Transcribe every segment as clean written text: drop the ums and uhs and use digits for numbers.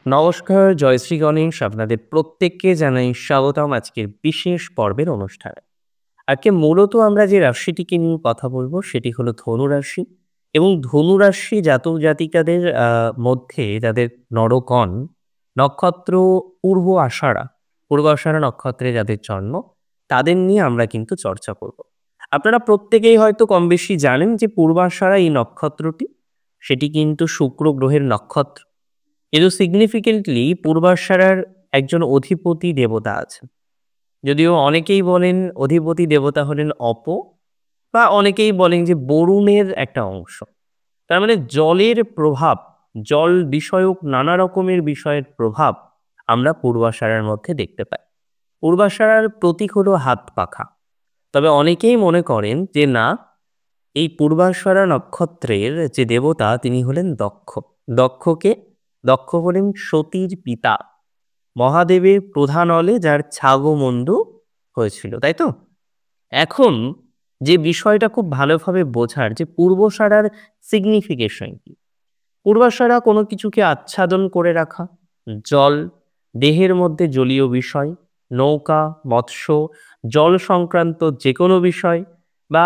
নমস্কার, জয়শ্রী গণেশ। আপনাদের প্রত্যেককে জানাই স্বাগতম আজকের বিশেষ পর্বের অনুষ্ঠানে। আজকে মূলত আমরা যে রাশিটিকে নিয়ে কথা বলব সেটি হলো ধনুরাশি এবং ধনুরাশি জাতক জাতিকাদের মধ্যে যাদের নরকণ নক্ষত্র পূর্ব আষাঢ়া, পূর্ব আষাঢ়া নক্ষত্রে যাদের জন্ম তাদের নিয়ে আমরা কিন্তু চর্চা করব। আপনারা প্রত্যেকেই হয়তো কম বেশি জানেন যে পূর্বাষাঢ়া এই নক্ষত্রটি সেটি কিন্তু শুক্র গ্রহের নক্ষত্র। কিন্তু সিগনিফিকেন্টলি পূর্বাষাঢ়ার একজন অধিপতি দেবতা আছেন। যদিও অনেকেই বলেন অধিপতি দেবতা হলেন অপ, বা অনেকেই বলেন যে বরুণের একটা অংশ। তার মানে জলের প্রভাব, জল বিষয়ক নানা রকমের বিষয়ের প্রভাব আমরা পূর্বাষাঢ়ার মধ্যে দেখতে পাই। পূর্বাষাঢ়ার প্রতীক হলো হাত পাখা। তবে অনেকেই মনে করেন যে না, এই পূর্বাষাঢ়া নক্ষত্রের যে দেবতা তিনি হলেন দক্ষ। দক্ষকে দক্ষ হলেন সতীর পিতা, মহাদেবের প্রধান অলে যার ছাগমণ্ডু হয়েছিল, তাই তো? এখন যে বিষয়টা খুব ভালোভাবে বোঝার যে পূর্বসারার সিগনিফিকেশন কি। পূর্বাষাঢ়া কোনো কিছুকে আচ্ছাদন করে রাখা, জল, দেহের মধ্যে জলীয় বিষয়, নৌকা, মৎস্য, জল সংক্রান্ত যে কোনো বিষয় বা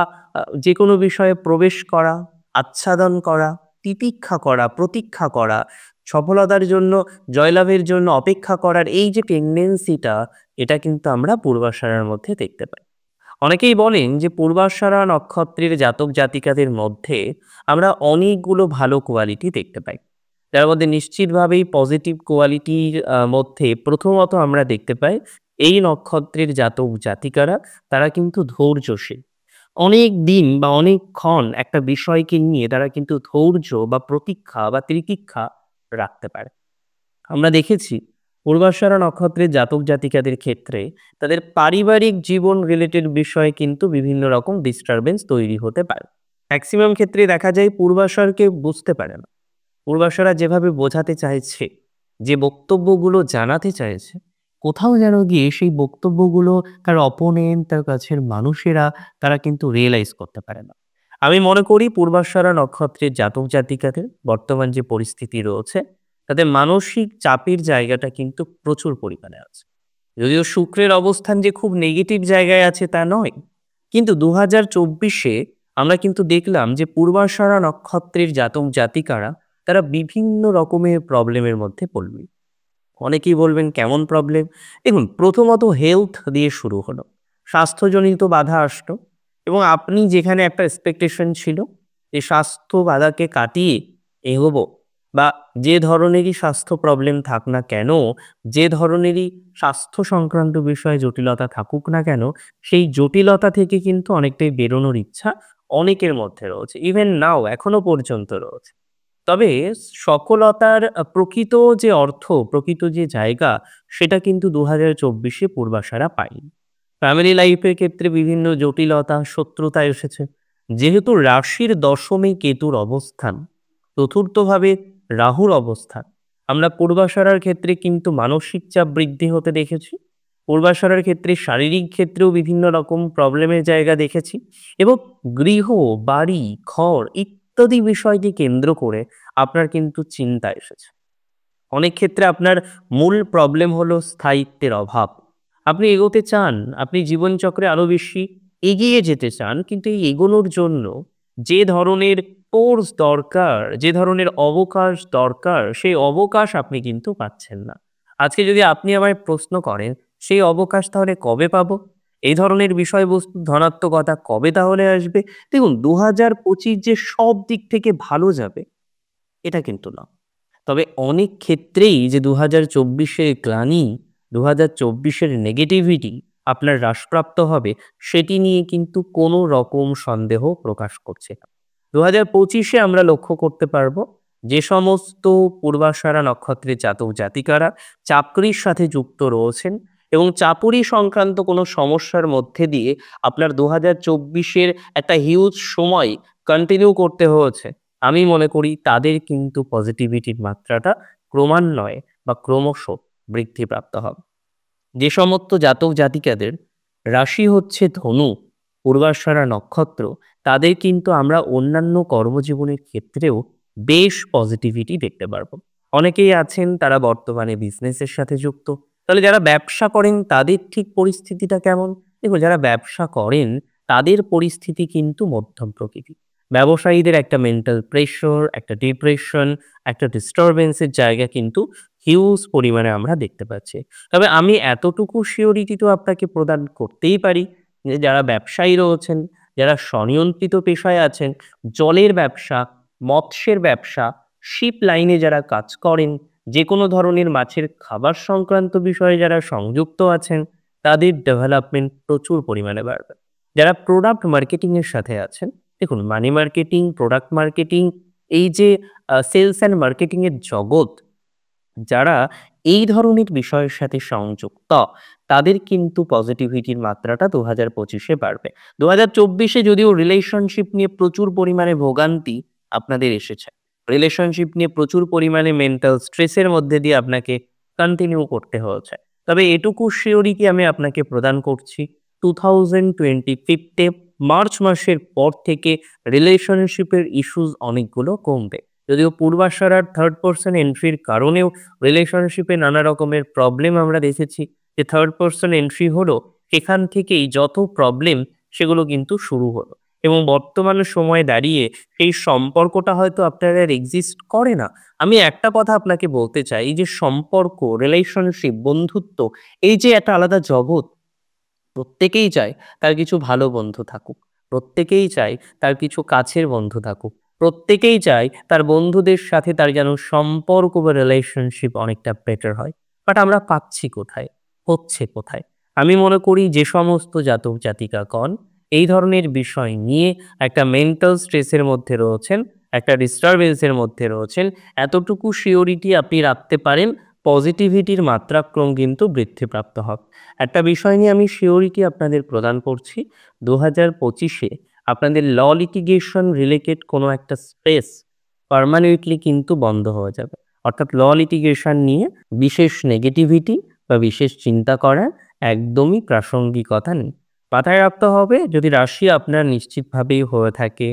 যে কোনো বিষয়ে প্রবেশ করা, আচ্ছাদন করা, তিতিক্ষা করা, প্রতীক্ষা করা, সফলতার জন্য, জয়লাভের জন্য অপেক্ষা করার এই যে টেন্ডেন্সিটা, এটা কিন্তু আমরা পূর্বাষাঢ়ার মধ্যে দেখতে পাই। অনেকেই বলেন যে পূর্বাষাঢ়া নক্ষত্রের জাতক জাতিকাদের মধ্যে আমরা অনেকগুলো ভালো কোয়ালিটি দেখতে পাই। যার মধ্যে নিশ্চিতভাবেই পজিটিভ কোয়ালিটির মধ্যে প্রথমত আমরা দেখতে পাই এই নক্ষত্রের জাতক জাতিকারা তারা কিন্তু ধৈর্যশীল। অনেক দিন বা অনেকক্ষণ একটা বিষয়কে নিয়ে তারা কিন্তু ধৈর্য বা প্রতীক্ষা বা তিতিক্ষা রাখতে পারে। আমরা দেখেছি পূর্বাষাঢ়া নক্ষত্রের জাতক জাতিকাদের ক্ষেত্রে তাদের পারিবারিক জীবন রিলেটেড বিষয়ে কিন্তু বিভিন্ন রকম ডিস্টারবেন্স তৈরি হতে পারে। ম্যাক্সিমাম ক্ষেত্রে দেখা যায় পূর্বাষাঢ়কে বুঝতে পারে না। পূর্বাষাঢ়া যেভাবে বোঝাতে চাইছে, যে বক্তব্যগুলো জানাতে চাইছে, কোথাও যেন গিয়ে সেই বক্তব্যগুলো তার অপোনেন্ট, তার কাছের মানুষেরা তারা কিন্তু রিয়েলাইজ করতে পারে না। আমি মনে করি পূর্বাষাঢ়া নক্ষত্রের জাতক জাতিকাদের বর্তমান যে পরিস্থিতি রয়েছে তাদের মানসিক চাপের জায়গাটা কিন্তু প্রচুর পরিমাণে আছে। যদিও শুক্রের অবস্থান যে খুব নেগেটিভ জায়গায় আছে তা নয়, কিন্তু ২০২৪-এ আমরা কিন্তু দেখলাম যে পূর্বাষাঢ়া নক্ষত্রের জাতক জাতিকারা তারা বিভিন্ন রকমের প্রবলেমের মধ্যে পড়বে। অনেকেই বলবেন কেমন প্রবলেম? দেখুন, প্রথমত হেলথ দিয়ে শুরু হলো। স্বাস্থ্যজনিত বাধা আসলো এবং আপনি যেখানে একটা এক্সপেকটেশন ছিল যে স্বাস্থ্য বাধাকে কাটিয়ে এগোবো, বা যে ধরনেরই স্বাস্থ্য প্রবলেম থাক না কেন, যে ধরনেরই স্বাস্থ্য সংক্রান্ত বিষয়ে জটিলতা থাকুক না কেন, সেই জটিলতা থেকে কিন্তু অনেকটাই বেরোনোর ইচ্ছা অনেকের মধ্যে রয়েছে। ইভেন নাও এখনো পর্যন্ত রয়েছে। তবে সফলতার প্রকৃত যে অর্থ, প্রকৃত যে জায়গা, সেটা কিন্তু ২০২৪-এ পূর্বাষাঢ়া পায়নি। ফ্যামিলি লাইফের ক্ষেত্রে বিভিন্ন জটিলতা, শত্রুতা এসেছে। যেহেতু রাশির দশমে কেতুর অবস্থান, চতুর্থভাবে রাহুর অবস্থান, আমরা পূর্বাষাঢ়ার ক্ষেত্রে কিন্তু মানসিক চাপ বৃদ্ধি হতে দেখেছি। পূর্বাষাঢ়ার ক্ষেত্রে শারীরিক ক্ষেত্রেও বিভিন্ন রকম প্রবলেমের জায়গা দেখেছি এবং গৃহ, বাড়ি, ঘর ইত্যাদি বিষয়কে কেন্দ্র করে আপনার কিন্তু চিন্তা এসেছে। অনেক ক্ষেত্রে আপনার মূল প্রবলেম হলো স্থায়িত্বের অভাব। আপনি এগোতে চান, আপনি জীবনচক্রে আরো বেশি এগিয়ে যেতে চান, কিন্তু এই এগোনোর জন্য যে ধরনের কোর্স দরকার, যে ধরনের অবকাশ দরকার, সেই অবকাশ আপনি কিন্তু পাচ্ছেন না। আজকে যদি আপনি আমায় প্রশ্ন করেন, সেই অবকাশ তাহলে কবে পাবো? এই ধরনের বিষয়বস্তু ধনাত্মকতা কবে তাহলে আসবে? দেখুন, ২০২৫ যে সব দিক থেকে ভালো যাবে, এটা কিন্তু না। তবে অনেক ক্ষেত্রেই যে ২০২৪-এর গ্লানি, ২০২৪-এর নেগেটিভিটি আপনার হ্রাসপ্রাপ্ত হবে, সেটি নিয়ে কিন্তু কোনো রকম সন্দেহ প্রকাশ করছে না। ২০২৫-এ আমরা লক্ষ্য করতে পারবো যে সমস্ত পূর্বাষাঢ়া নক্ষত্রের জাতক জাতিকারা চাকরির সাথে যুক্ত রয়েছেন এবং চাকুরি সংক্রান্ত কোনো সমস্যার মধ্যে দিয়ে আপনার ২০২৪-এর একটা হিউজ সময় কন্টিনিউ করতে হয়েছে, আমি মনে করি তাদের কিন্তু পজিটিভিটির মাত্রাটা ক্রমান্বয়ে বা ক্রমশ বৃদ্ধিপ্রাপ্ত হবে। যে সমস্ত জাতক জাতিকাদের রাশি হচ্ছে ধনু, পূর্বাষাঢ়া নক্ষত্র, তাদের কিন্তু আমরা অন্যান্য কর্মজীবনের ক্ষেত্রেও বেশ পজিটিভিটি দেখতে পারবো। অনেকেই আছেন তারা বর্তমানে বিজনেসের সাথে যুক্ত। তাহলে যারা ব্যবসা করেন তাদের ঠিক পরিস্থিতিটা কেমন? দেখুন, যারা ব্যবসা করেন তাদের পরিস্থিতি কিন্তু মধ্যম প্রকৃতির। ব্যবসায়ীদের একটা মেন্টাল প্রেশার, একটা ডিপ্রেশন, একটা ডিস্টার্বেন্স এর জায়গা কিন্তু হিউজ পরিমাণে আমরা দেখতে পাচ্ছি। তবে আমি এতটুকু সিওরিটি তো আপনাকে প্রদান করতেই পারি যে যারা ব্যবসায়ী রয়েছেন, যারা স্বনিয়ন্ত্রিত পেশায় আছেন, জলের ব্যবসা, মৎস্যের ব্যবসা, শিপ লাইনে যারা কাজ করেন, যেকোনো ধরনের মাছের খাবার সংক্রান্ত বিষয়ে যারা সংযুক্ত আছেন, তাদের ডেভেলপমেন্ট প্রচুর পরিমাণে বাড়বে। যারা প্রোডাক্ট মার্কেটিং এর সাথে আছেন, দেখুন মানি মার্কেটিং, প্রোডাক্ট মার্কেটিং, এই যে সেলস অ্যান্ড মার্কেটিং এর জগৎ, যারা এই ধরনের বিষয়ের সাথে সংযুক্ত, তাদের কিন্তু পজিটিভিটির মাত্রাটা ২০২৫ এ বাড়বে। ২০২৪ এ যদিও রিলেশনশিপ নিয়ে প্রচুর পরিমাণে ভোগান্তি আপনাদের এসেছে। রিলেশনশিপ নিয়ে প্রচুর পরিমাণে মেন্টাল স্ট্রেসের মধ্যে দিয়ে আপনাকে কন্টিনিউ করতে হয়েছে। তবে এটুকু সিওরিটি আমি আপনাকে প্রদান করছি, 2025 এ মার্চ মাসের পর থেকে রিলেশনশিপের ইস্যুস অনেকগুলো কমবে। যদিও পূর্বাশারার থার্ড পারসন এন্ট্রির কারণেও রিলেশনশিপে নানা রকমের প্রবলেম আমরা দেখেছি। যে থার্ড পারসন এন্ট্রি হলো, সেখান থেকেই যত প্রবলেম সেগুলো কিন্তু শুরু হলো। এবং বর্তমান সময়ে দাঁড়িয়ে সেই সম্পর্কটা হয়তো আপনার আর এক্সিস্ট করে না। আমি একটা কথা আপনাকে বলতে চাই, এই যে সম্পর্ক, রিলেশনশিপ, বন্ধুত্ব, এই যে একটা আলাদা জগৎ, প্রত্যেকেই চায় তার কিছু ভালো বন্ধু থাকুক। প্রত্যেকেই চায় তার কিছু কাছের বন্ধু থাকুক। প্রত্যেকেই চায় তার বন্ধুদের সাথে তার যেন সম্পর্ক বা রিলেশনশিপ অনেকটা বেটার হয়। বাট আমরা পাচ্ছি কোথায়? হচ্ছে কোথায়? আমি মনে করি যে সমস্ত জাতক জাতিকাগণ এই ধরনের বিষয় নিয়ে একটা মেন্টাল স্ট্রেসের মধ্যে রয়েছেন, একটা ডিস্টার্বেন্স এর মধ্যে রয়েছেন, এতটুকু সিওরিটি আপনি রাখতে পারেন, পজিটিভিটির মাত্রাক্রম কিন্তু বৃদ্ধিপ্রাপ্ত হবে। একটা বিষয় নিয়ে আমি সিওরিটি আপনাদের প্রদান করছি, ২০২৫ আপনাদের ল লিটিগেশন রিলেটেড কোনো একটা স্ট্রেস পার্মানেন্টলি কিন্তু বন্ধ হয়ে যাবে। অর্থাৎ ল লিটিগেশন নিয়ে বিশেষ নেগেটিভিটি বা বিশেষ চিন্তা করার একদমই প্রাসঙ্গিকতা নেই। মাথায় রাখতে হবে, যদি রাশি আপনার নিশ্চিতভাবেই হয়ে থাকে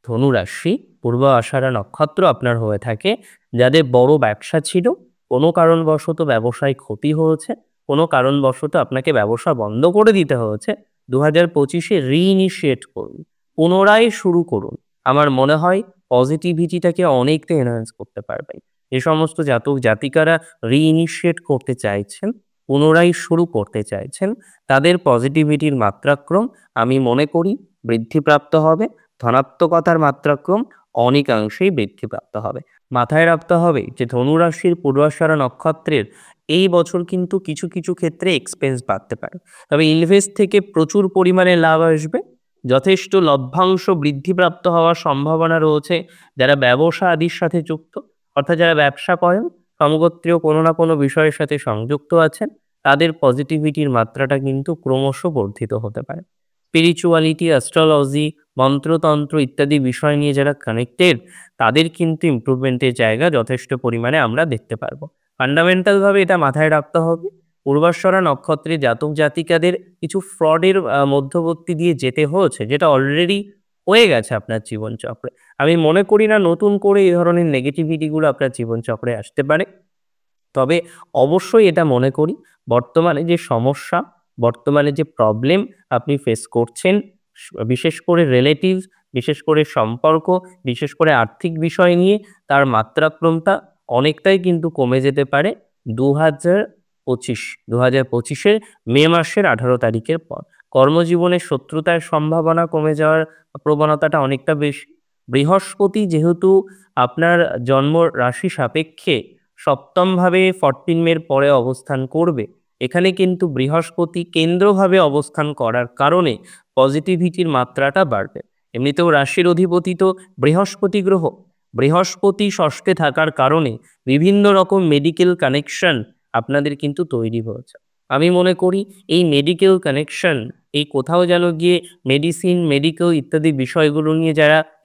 ধনু রাশি, পূর্ব আষাঢ়া নক্ষত্র আপনার হয়ে থাকে, যাদের বড় ব্যবসা ছিল, কোনো কারণবশত ব্যবসায় ক্ষতি হয়েছে, কোনো কারণবশত আপনাকে ব্যবসা বন্ধ করে দিতে হয়েছে, ২০২৫ রিইনিশিয়েট করুন, পুনরায় শুরু করুন। আমার মনে হয় পজিটিভিটিটাকে অনেকটা এনহান্স করতে পারবেন। যে সমস্ত জাতক জাতিকারা রিইনিশিয়েট করতে চাইছেন, পুনরায় শুরু করতে চাইছেন, তাদের পজিটিভিটির মাত্রাক্রম আমি মনে করি বৃদ্ধিপ্রাপ্ত হবে। ধনাত্মকতার মাত্রাক্রম অনেকাংশেই বৃদ্ধিপ্রাপ্ত হবে। মাথায় রাখতে হবে যে ধনুরাশির পূর্বাষাঢ়া নক্ষত্রের এই বছর কিন্তু কিছু কিছু ক্ষেত্রে এক্সপেন্স বাড়তে পারে। তবে ইনভেস্ট থেকে প্রচুর পরিমাণে লাভ আসবে। যথেষ্ট লভ্যাংশ বৃদ্ধিপ্রাপ্ত হওয়ার সম্ভাবনা রয়েছে যারা ব্যবসা আদির সাথে যুক্ত, অর্থাৎ যারা ব্যবসা করেন, সমগোত্রীয় কোনো না কোনো বিষয়ের সাথে সংযুক্ত আছেন, তাদের পজিটিভিটির মাত্রাটা কিন্তু ক্রমশ বর্ধিত হতে পারে। স্পিরিচুয়ালিটি, অ্যাস্ট্রোলজি, মন্ত্রতন্ত্র ইত্যাদি বিষয় নিয়ে যারা কানেক্টেড, তাদের কিন্তু ইমপ্রুভমেন্টের জায়গা যথেষ্ট পরিমাণে আমরা দেখতে পারবো। ফান্ডামেন্টাল ভাবে এটা মাথায় রাখতে হবে, পূর্বাষাঢ়া নক্ষত্রে জাতক জাতিকাদের কিছু ফ্রডের মধ্যবর্তী দিয়ে যেতে হয়েছে, যেটা অলরেডি হয়ে গেছে আপনার জীবনচক্রে। আমি মনে করি না নতুন করে এই ধরনের নেগেটিভিটি গুলো আপনার জীবনচক্রে আসতে পারে। তবে অবশ্যই এটা মনে করি, বর্তমানে যে সমস্যা, বর্তমানে যে প্রবলেম আপনি ফেস করছেন, বিশেষ করে রিলেটিভস, বিশেষ করে সম্পর্ক, বিশেষ করে আর্থিক বিষয় নিয়ে, তার মাত্রাক্রমটা অনেকটাই কিন্তু কমে যেতে পারে ২০২৫ ২০২৫-এর মে মাসের ১৮ তারিখের পর। কর্মজীবনে শত্রুতার সম্ভাবনা কমে যাওয়ার প্রবণতাটা অনেকটা বেশি। বৃহস্পতি যেহেতু আপনার জন্ম রাশি সাপেক্ষে সপ্তমভাবে 14 মের পরে অবস্থান করবে, এখানে কিন্তু বৃহস্পতি কেন্দ্রভাবে অবস্থান করার কারণে পজিটিভিটির মাত্রাটা বাড়বে। এমনিতেও রাশির অধিপতি তো বৃহস্পতি গ্রহ। বৃহস্পতি ষষ্ঠে থাকার কারণে বিভিন্ন রকম মেডিকেল কানেকশন আপনাদের কিন্তু তৈরি হয়েছে। আমি মনে করি এই মেডিকেল কানেকশন, এই কোথাও যেন গিয়ে মেডিসিন, মেডিকেল ইত্যাদি বিষয়গুলো নিয়ে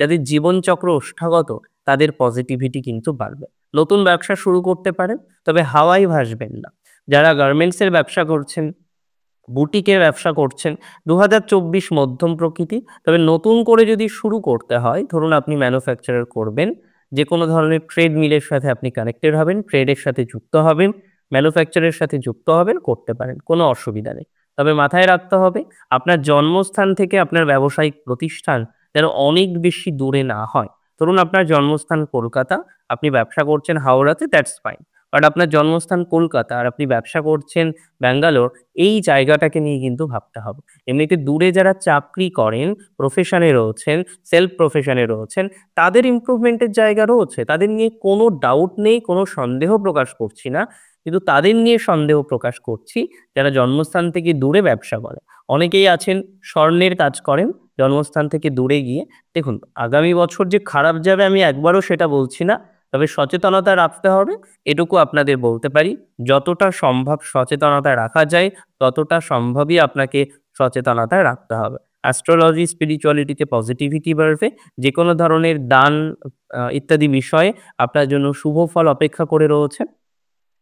যাদের জীবনচক্র ওষ্ঠাগত, তাদের পজিটিভিটি কিন্তু বাড়বে। নতুন ব্যবসা শুরু করতে পারেন, তবে হাওয়ায় ভাসবেন না। যারা গার্মেন্টসের ব্যবসা করছেন, বুটিকের ব্যবসা করছেন, ২০২৪ মধ্যম প্রকৃতি। তবে নতুন করে যদি শুরু করতে হয়, ধরুন আপনি ম্যানুফ্যাকচারার করবেন, যে কোনো ধরনের ট্রেড মিলের সাথে আপনি কানেক্টেড হবেন, ট্রেডের সাথে যুক্ত হবেন, ম্যানুফ্যাকচারের সাথে যুক্ত হবেন, করতে পারেন। কোনো অসুবিধা নেই। তবে মাথায় রাখতে হবে আপনার জন্মস্থান থেকে আপনার ব্যবসায়িক প্রতিষ্ঠান যেন অনেক বেশি দূরে না হয়। ধরুন আপনার জন্মস্থান কলকাতা, আপনি ব্যবসা করছেন হাওড়াতে, দ্যাটস ফাইন। বাট আপনার জন্মস্থান কলকাতা আর আপনি ব্যবসা করছেন ব্যাঙ্গালোর, এই জায়গাটাকে নিয়ে কিন্তু ভাবতে হবে। এমনিতে দূরে যারা চাকরি করেন, প্রফেশনে রয়েছেন, সেলফ প্রফেশনে রয়েছেন, তাদের ইমপ্রুভমেন্টের জায়গা রয়েছে। তাদের নিয়ে কোনো ডাউট নেই, কোনো সন্দেহ প্রকাশ করছি না। কিন্তু তাদের নিয়ে সন্দেহ প্রকাশ করছি যারা জন্মস্থান থেকে দূরে ব্যবসা করে। অনেকেই আছেন স্বর্ণের কাজ করেন জন্মস্থান থেকে দূরে গিয়ে। দেখুন আগামী বছর যে খারাপ যাবে আমি একবারও সেটা বলছি না। তবে সচেতনতা রাখতে হবে, এটুকু আপনাদের বলতে পারি। যতটা সম্ভব সচেতনতা রাখা যায়, ততটা সম্ভবই আপনাকে সচেতনতা রাখতে হবে। অ্যাস্ট্রোলজি, স্পিরিচুয়ালিটিতে পজিটিভিটি বাড়বে। যেকোনো ধরনের দান ইত্যাদি বিষয়ে আপনার জন্য শুভ ফল অপেক্ষা করে রয়েছে।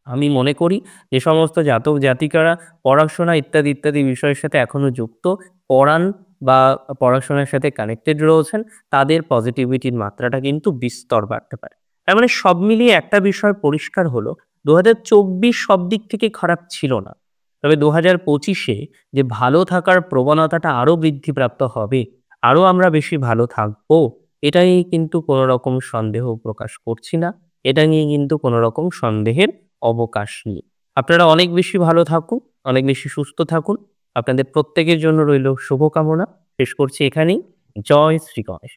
আমি মনে করি যে সমস্ত জাতক জাতিকারা পড়াশোনা ইত্যাদি, ইত্যাদি বিষয়ের সাথে এখনো যুক্ত, পড়ান বা পড়াশোনার সাথে কানেক্টেড রয়েছেন, তাদের পজিটিভিটির মাত্রাটা কিন্তু বিস্তর বাড়তে পারে। তার মানে সব মিলিয়ে একটা বিষয় পরিষ্কার হলো, ২০২৪ সব দিক থেকে খারাপ ছিল না। তবে ২০২৫ এ যে ভালো থাকার প্রবণতাটা আরো বৃদ্ধিপ্রাপ্ত হবে, আরো আমরা বেশি ভালো থাকবো, এটা নিয়ে কিন্তু কোনো রকম সন্দেহ প্রকাশ করছি না। এটা নিয়ে কিন্তু কোনো রকম সন্দেহের অবকাশ নেই। আপনারা অনেক বেশি ভালো থাকুন, অনেক বেশি সুস্থ থাকুন। আপনাদের প্রত্যেকের জন্য রইল শুভকামনা। শেষ করছি এখানেই। জয় শ্রী গণেশ।